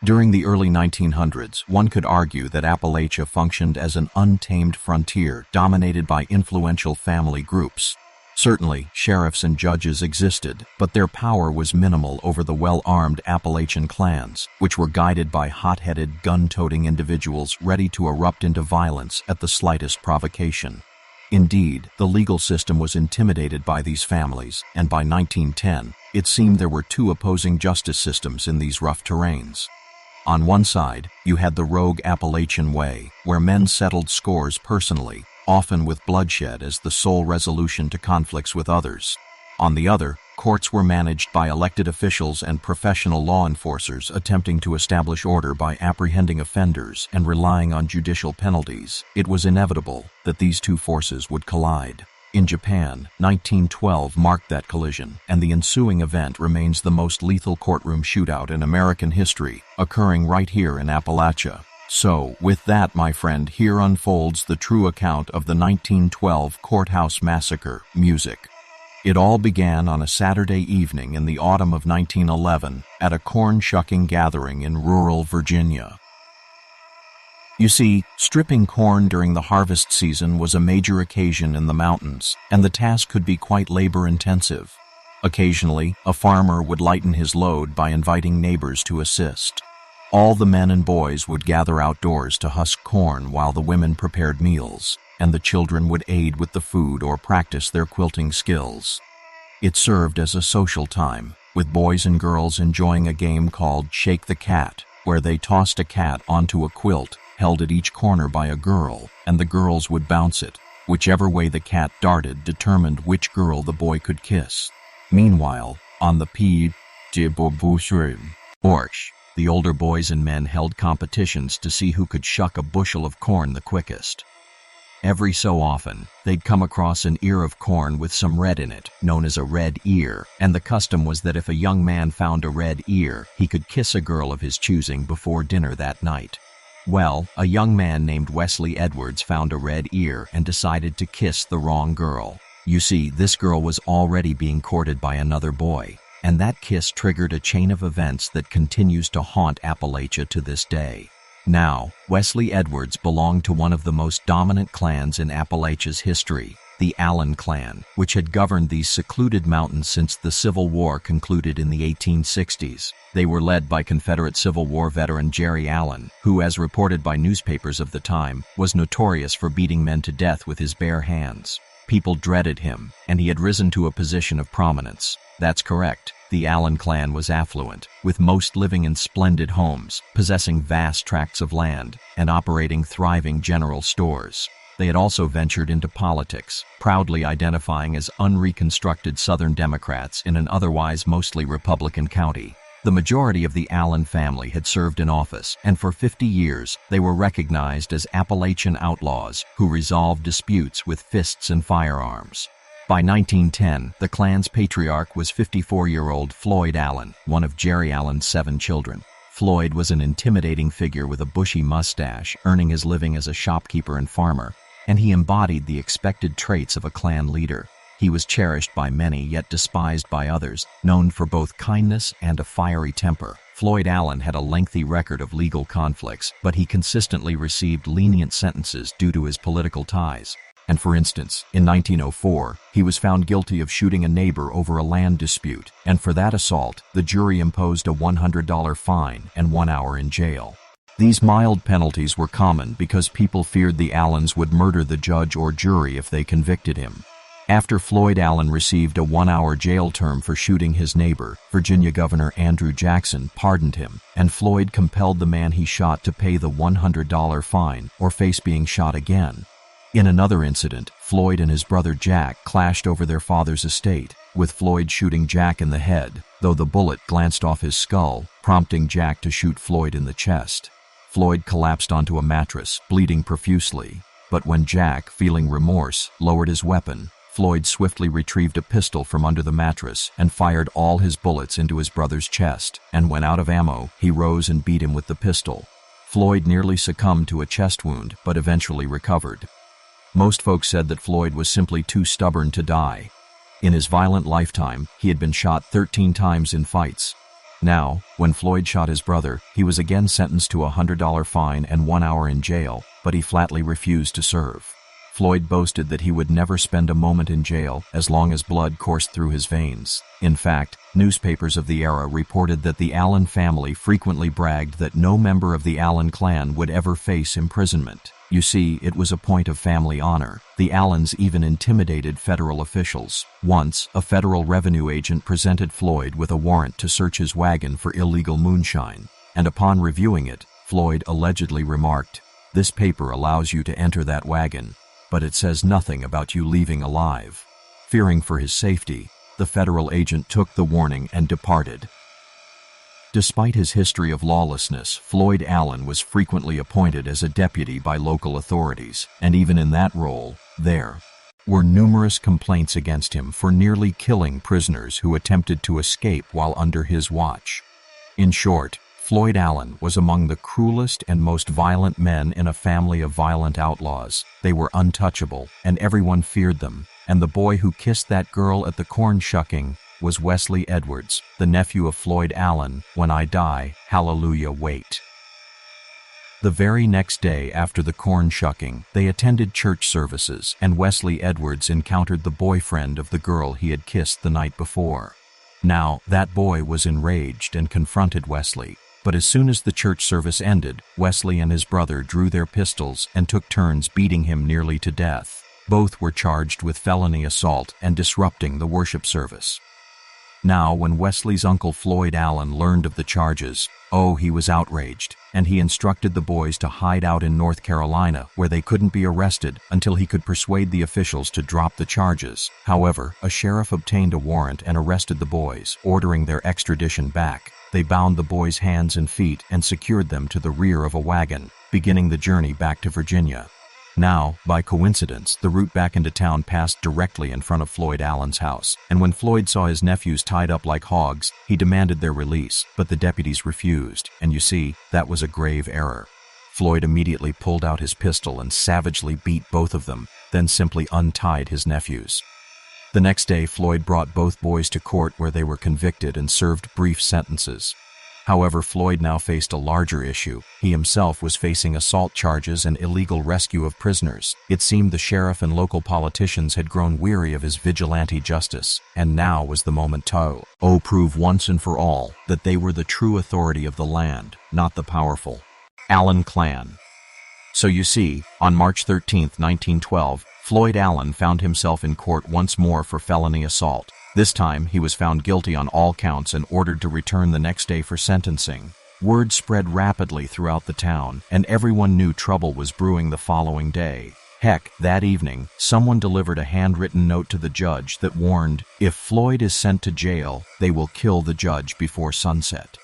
During the early 1900s, one could argue that Appalachia functioned as an untamed frontier dominated by influential family groups. Certainly, sheriffs and judges existed, but their power was minimal over the well-armed Appalachian clans, which were guided by hot-headed, gun-toting individuals ready to erupt into violence at the slightest provocation. Indeed, the legal system was intimidated by these families, and by 1910, it seemed there were two opposing justice systems in these rough terrains. On one side, you had the rogue Appalachian way, where men settled scores personally, often with bloodshed as the sole resolution to conflicts with others. On the other, courts were managed by elected officials and professional law enforcers attempting to establish order by apprehending offenders and relying on judicial penalties. It was inevitable that these two forces would collide. In Japan, 1912 marked that collision, and the ensuing event remains the most lethal courtroom shootout in American history, occurring right here in Appalachia. So, with that, my friend, here unfolds the true account of the 1912 Courthouse Massacre, music. It all began on a Saturday evening in the autumn of 1911 at a corn-shucking gathering in rural Virginia. You see, stripping corn during the harvest season was a major occasion in the mountains, and the task could be quite labor-intensive. Occasionally, a farmer would lighten his load by inviting neighbors to assist. All the men and boys would gather outdoors to husk corn while the women prepared meals, and the children would aid with the food or practice their quilting skills. It served as a social time, with boys and girls enjoying a game called Shake the Cat, where they tossed a cat onto a quilt held at each corner by a girl, and the girls would bounce it. Whichever way the cat darted determined which girl the boy could kiss. Meanwhile, on the Pied de Orch, the older boys and men held competitions to see who could shuck a bushel of corn the quickest. Every so often, they'd come across an ear of corn with some red in it, known as a red ear, and the custom was that if a young man found a red ear, he could kiss a girl of his choosing before dinner that night. Well, a young man named Wesley Edwards found a red ear and decided to kiss the wrong girl. You see, this girl was already being courted by another boy, and that kiss triggered a chain of events that continues to haunt Appalachia to this day. Now, Wesley Edwards belonged to one of the most dominant clans in Appalachia's history, the Allen clan, which had governed these secluded mountains since the Civil War concluded in the 1860s. They were led by Confederate Civil War veteran Jerry Allen, who, as reported by newspapers of the time, was notorious for beating men to death with his bare hands. People dreaded him, and he had risen to a position of prominence. That's correct. The Allen clan was affluent, with most living in splendid homes, possessing vast tracts of land, and operating thriving general stores. They had also ventured into politics, proudly identifying as unreconstructed Southern Democrats in an otherwise mostly Republican county. The majority of the Allen family had served in office, and for 50 years they were recognized as Appalachian outlaws who resolved disputes with fists and firearms. By 1910, the clan's patriarch was 54-year-old Floyd Allen, one of Jerry Allen's 7 children. Floyd was an intimidating figure with a bushy mustache, earning his living as a shopkeeper and farmer, and he embodied the expected traits of a clan leader. He was cherished by many yet despised by others, known for both kindness and a fiery temper. Floyd Allen had a lengthy record of legal conflicts, but he consistently received lenient sentences due to his political ties. And for instance, in 1904, he was found guilty of shooting a neighbor over a land dispute, and for that assault, the jury imposed a $100 fine and 1 hour in jail. These mild penalties were common because people feared the Allens would murder the judge or jury if they convicted him. After Floyd Allen received a 1-hour jail term for shooting his neighbor, Virginia Governor Andrew Jackson pardoned him, and Floyd compelled the man he shot to pay the $100 fine or face being shot again. In another incident, Floyd and his brother Jack clashed over their father's estate, with Floyd shooting Jack in the head, though the bullet glanced off his skull, prompting Jack to shoot Floyd in the chest. Floyd collapsed onto a mattress, bleeding profusely, but when Jack, feeling remorse, lowered his weapon, Floyd swiftly retrieved a pistol from under the mattress and fired all his bullets into his brother's chest, and when out of ammo, he rose and beat him with the pistol. Floyd nearly succumbed to a chest wound, but eventually recovered. Most folks said that Floyd was simply too stubborn to die. In his violent lifetime, he had been shot 13 times in fights. Now, when Floyd shot his brother, he was again sentenced to a $100 fine and 1 hour in jail, but he flatly refused to serve. Floyd boasted that he would never spend a moment in jail as long as blood coursed through his veins. In fact, newspapers of the era reported that the Allen family frequently bragged that no member of the Allen clan would ever face imprisonment. You see, it was a point of family honor. The Allens even intimidated federal officials. Once, a federal revenue agent presented Floyd with a warrant to search his wagon for illegal moonshine, and upon reviewing it, Floyd allegedly remarked, "This paper allows you to enter that wagon, but it says nothing about you leaving alive." Fearing for his safety, the federal agent took the warning and departed. Despite his history of lawlessness, Floyd Allen was frequently appointed as a deputy by local authorities, and even in that role, there were numerous complaints against him for nearly killing prisoners who attempted to escape while under his watch. In short, Floyd Allen was among the cruelest and most violent men in a family of violent outlaws. They were untouchable, and everyone feared them, and the boy who kissed that girl at the corn shucking was Wesley Edwards, the nephew of Floyd Allen. When I die, hallelujah, wait. The very next day after the corn shucking, they attended church services, and Wesley Edwards encountered the boyfriend of the girl he had kissed the night before. Now, that boy was enraged and confronted Wesley, but as soon as the church service ended, Wesley and his brother drew their pistols and took turns beating him nearly to death. Both were charged with felony assault and disrupting the worship service. Now, when Wesley's uncle Floyd Allen learned of the charges, he was outraged, and he instructed the boys to hide out in North Carolina where they couldn't be arrested until he could persuade the officials to drop the charges. However, a sheriff obtained a warrant and arrested the boys, ordering their extradition back. They bound the boys' hands and feet and secured them to the rear of a wagon, beginning the journey back to Virginia. Now, by coincidence, the route back into town passed directly in front of Floyd Allen's house, and when Floyd saw his nephews tied up like hogs, he demanded their release, but the deputies refused, and you see, that was a grave error. Floyd immediately pulled out his pistol and savagely beat both of them, then simply untied his nephews. The next day, Floyd brought both boys to court where they were convicted and served brief sentences. However, Floyd now faced a larger issue. He himself was facing assault charges and illegal rescue of prisoners. It seemed the sheriff and local politicians had grown weary of his vigilante justice, and now was the moment to prove once and for all that they were the true authority of the land, not the powerful Allen clan. So you see, on March 13, 1912, Floyd Allen found himself in court once more for felony assault. This time, he was found guilty on all counts and ordered to return the next day for sentencing. Word spread rapidly throughout the town, and everyone knew trouble was brewing the following day. Heck, that evening, someone delivered a handwritten note to the judge that warned, if Floyd is sent to jail, they will kill the judge before sunset.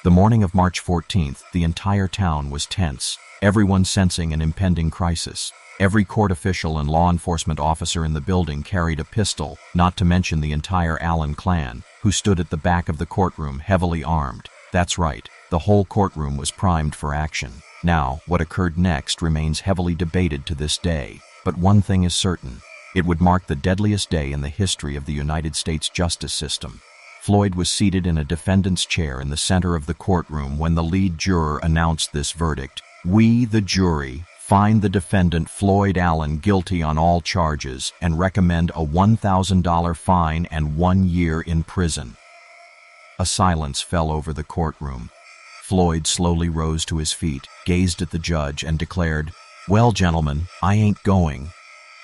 The morning of March 14th, the entire town was tense, everyone sensing an impending crisis. Every court official and law enforcement officer in the building carried a pistol, not to mention the entire Allen clan, who stood at the back of the courtroom heavily armed. That's right, the whole courtroom was primed for action. Now, what occurred next remains heavily debated to this day, but one thing is certain. It would mark the deadliest day in the history of the United States justice system. Floyd was seated in a defendant's chair in the center of the courtroom when the lead juror announced this verdict. We, the jury, find the defendant Floyd Allen guilty on all charges and recommend a $1,000 fine and 1 year in prison. A silence fell over the courtroom. Floyd slowly rose to his feet, gazed at the judge, and declared, "Well, gentlemen, I ain't going."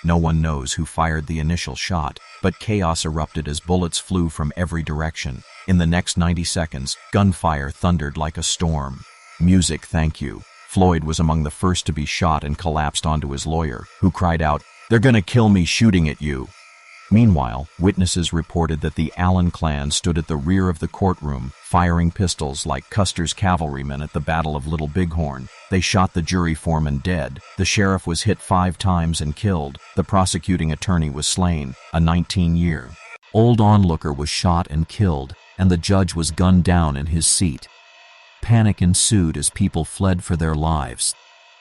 No one knows who fired the initial shot, but chaos erupted as bullets flew from every direction. In the next 90 seconds, gunfire thundered like a storm. Music, thank you. Floyd was among the first to be shot and collapsed onto his lawyer, who cried out, "They're gonna kill me shooting at you." Meanwhile, witnesses reported that the Allen clan stood at the rear of the courtroom, firing pistols like Custer's cavalrymen at the Battle of Little Bighorn. They shot the jury foreman dead. The sheriff was hit 5 times and killed. The prosecuting attorney was slain. A 19-year-old onlooker was shot and killed, and the judge was gunned down in his seat. Panic ensued as people fled for their lives.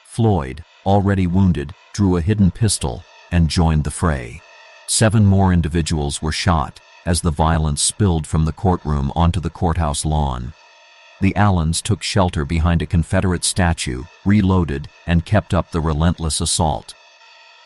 Floyd, already wounded, drew a hidden pistol and joined the fray. 7 more individuals were shot. as the violence spilled from the courtroom onto the courthouse lawn. The Allens took shelter behind a Confederate statue, reloaded, and kept up the relentless assault.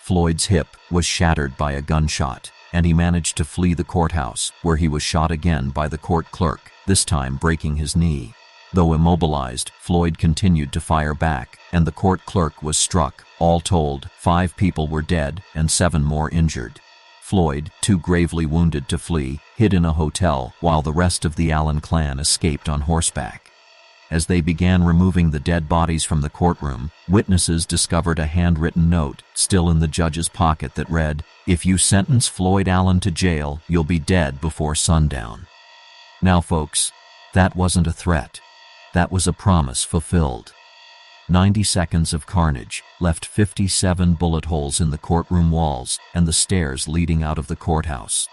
Floyd's hip was shattered by a gunshot, and he managed to flee the courthouse, where he was shot again by the court clerk, this time breaking his knee. Though immobilized, Floyd continued to fire back, and the court clerk was struck. All told, 5 people were dead and 7 more injured. Floyd, too gravely wounded to flee, hid in a hotel while the rest of the Allen clan escaped on horseback. As they began removing the dead bodies from the courtroom, witnesses discovered a handwritten note still in the judge's pocket that read, "If you sentence Floyd Allen to jail, you'll be dead before sundown." Now folks, that wasn't a threat. That was a promise fulfilled. 90 seconds of carnage left 57 bullet holes in the courtroom walls and the stairs leading out of the courthouse.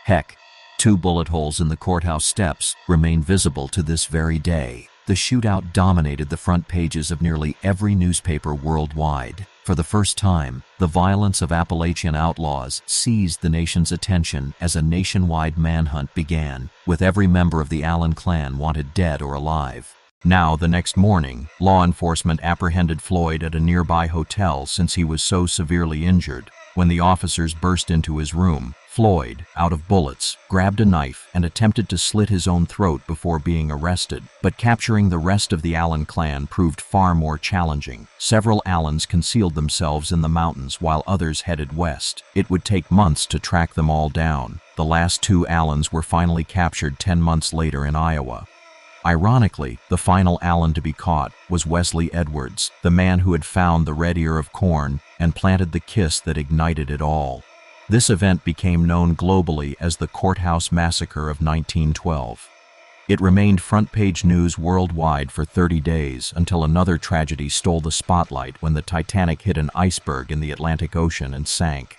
Heck, 2 bullet holes in the courthouse steps remain visible to this very day. The shootout dominated the front pages of nearly every newspaper worldwide. For the first time, the violence of Appalachian outlaws seized the nation's attention as a nationwide manhunt began, with every member of the Allen clan wanted dead or alive. Now, the next morning, law enforcement apprehended Floyd at a nearby hotel since he was so severely injured. When the officers burst into his room, Floyd, out of bullets, grabbed a knife and attempted to slit his own throat before being arrested. But capturing the rest of the Allen clan proved far more challenging. Several Allens concealed themselves in the mountains while others headed west. It would take months to track them all down. The last 2 Allens were finally captured 10 months later in Iowa. Ironically, the final Allen to be caught was Wesley Edwards, the man who had found the red ear of corn and planted the kiss that ignited it all. This event became known globally as the Courthouse Massacre of 1912. It remained front-page news worldwide for 30 days until another tragedy stole the spotlight when the Titanic hit an iceberg in the Atlantic Ocean and sank.